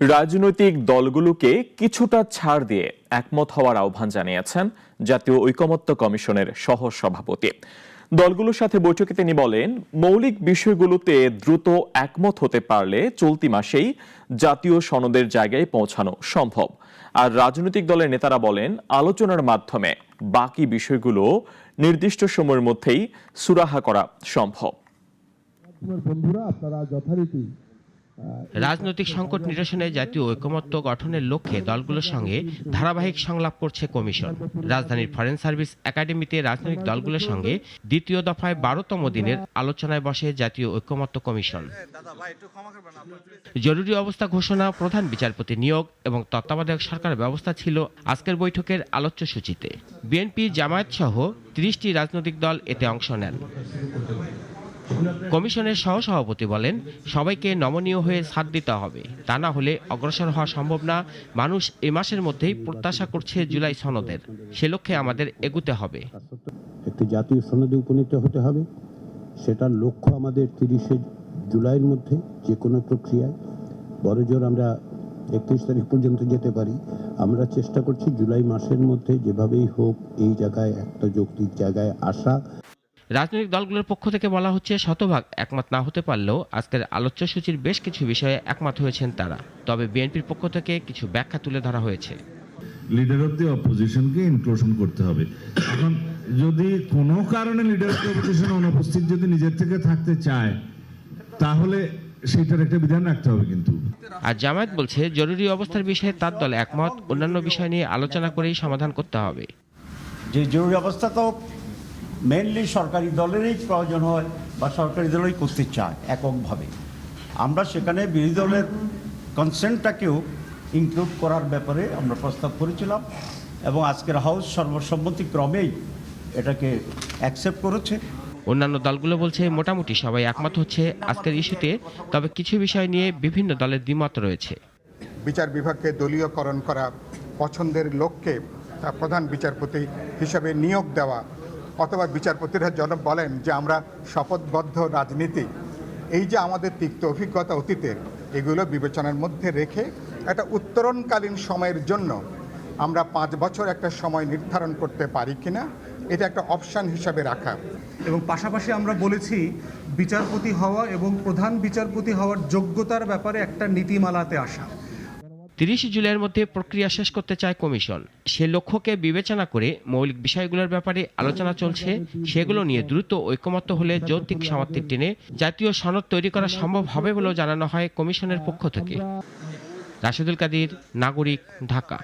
রাজনৈতিক দলগুলোকে কিছুটা ছাড় দিয়ে একমত হওয়ার আহ্বান জানিয়েছেন জাতীয় ঐকমত্য কমিশনের সহ সভাপতি। দলগুলোর সাথে বৈঠকে তিনি বলেন, মৌলিক বিষয়গুলোতে দ্রুত একমত হতে পারলে চলতি মাসেই জাতীয় সনদের জায়গায় পৌঁছানো সম্ভব। আর রাজনৈতিক দলের নেতারা বলেন, আলোচনার মাধ্যমে বাকি বিষয়গুলো নির্দিষ্ট সময়ের মধ্যেই সুরাহা করা সম্ভব। রাজনৈতিক সংকট নিরসনে জাতীয় ঐকমত্য গঠনের লক্ষ্যে দলগুলোর সঙ্গে ধারাবাহিক সংলাপ করছে কমিশন। রাজধানীর ফরেন সার্ভিস একাডেমিতে রাজনৈতিক দলগুলোর সঙ্গে দ্বিতীয় দফায় 12তম দিনের আলোচনায় বসে জাতীয় ঐকমত্য কমিশন। জরুরি অবস্থা ঘোষণা, প্রধান বিচারপতি নিয়োগ এবং তত্ত্বাবধায়ক সরকার ব্যবস্থা ছিল আজকের বৈঠকের আলোচ্য সূচিতে। বিএনপি, জামায়াত সহ 30টি রাজনৈতিক দল এতে অংশ নেন। কমিশনের সহসভাপতি বলেন, সবাইকে নমনীয় হয়ে ছাড় দিতে হবে, তা না হলে অগ্রসর হওয়া সম্ভব না। মানুষ এ মাসের মধ্যেই প্রত্যাশা করছে জুলাই সনদের, সে লক্ষ্যে আমাদের এগুতে হবে। একটি জাতীয় সনদে উপনীত হতে হবে, সেটার লক্ষ্য আমাদের 30শে জুলাইয়ের মধ্যে যে কোনো প্রক্রিয়ায়, বড়জোর আমরা 31 তারিখ পর্যন্ত যেতে পারি। আমরা চেষ্টা করছি জুলাই মাসের মধ্যে যেভাবেই হোক এই জায়গায় একটা যৌক্তিক জায়গায় আসা। রাজনৈতিক দলগুলোর পক্ষ থেকে বলা হচ্ছে, শতভাগ একমত না হতে পারলেও আজকের আলোচ্য সূচির বেশ কিছু বিষয়ে একমত হয়েছেন তারা। তবে বিএনপির পক্ষ থেকে কিছু ব্যাখ্যা তুলে ধরা হয়েছে। লিডার অফ দি অপোজিশনকে ইনক্লুশন করতে হবে। এখন যদি কোনো কারণে লিডার অফ দি অপোজিশন অনুপস্থিত যদি নিজের থেকে থাকতে চায়, তাহলে সেটার একটা বিধান রাখতে হবে। কিন্তু আর জামায়াত বলছে, জরুরি অবস্থার বিষয়ে তার দল একমত, অন্যান্য বিষয় নিয়ে আলোচনা করেই সমাধান করতে হবে। যে জরুরি অবস্থা তো মেনলি সরকারি দলেরই প্রয়োজন হয় বা সরকারি দলই করতে চায় এককভাবে। আমরা সেখানে বিরোধী দলের কনসেন্টটাকেও ইনক্লুড করার ব্যাপারে আমরা প্রস্তাব করেছিলাম এবং আজকের হাউস সর্বসম্মতিক্রমেই এটাকে অ্যাকসেপ্ট করেছে। অন্যান্য দলগুলো বলছে, মোটামুটি সবাই একমত হচ্ছে আজকের ইস্যুতে, তবে কিছু বিষয় নিয়ে বিভিন্ন দলের দ্বিমত রয়েছে। বিচার বিভাগকে দলীয়করণ করা, পছন্দের লোককে প্রধান বিচারপতি হিসাবে নিয়োগ দেওয়া, অথবা বিচারপতিরা যেন বলেন যে আমরা শপথবদ্ধ রাজনীতি, এই যে আমাদের তিক্ত অভিজ্ঞতা অতীতের, এগুলো বিবেচনার মধ্যে রেখে একটা উত্তরণকালীন সময়ের জন্য আমরা 5 বছর একটা সময় নির্ধারণ করতে পারি কিনা, এটা একটা অপশান হিসাবে রাখা। এবং পাশাপাশি আমরা বলেছি বিচারপতি হওয়া এবং প্রধান বিচারপতি হওয়ার যোগ্যতার ব্যাপারে একটা নীতিমালাতে আসা। 30 জুলাইয়ের মধ্যে প্রক্রিয়া শেষ করতে চায় কমিশন। সে লক্ষ্যকে বিবেচনা করে মৌলিক বিষয়গুলোর ব্যাপারে আলোচনা চলছে। সেগুলো নিয়ে দ্রুত ঐকমত্য হলে যৌক্তিক সমাপ্তির টেনে জাতীয় সনদ তৈরি করা সম্ভব হবে বলেও জানানো হয় কমিশনের পক্ষ থেকে। রাশেদুল কাদির, নাগরিক, ঢাকা।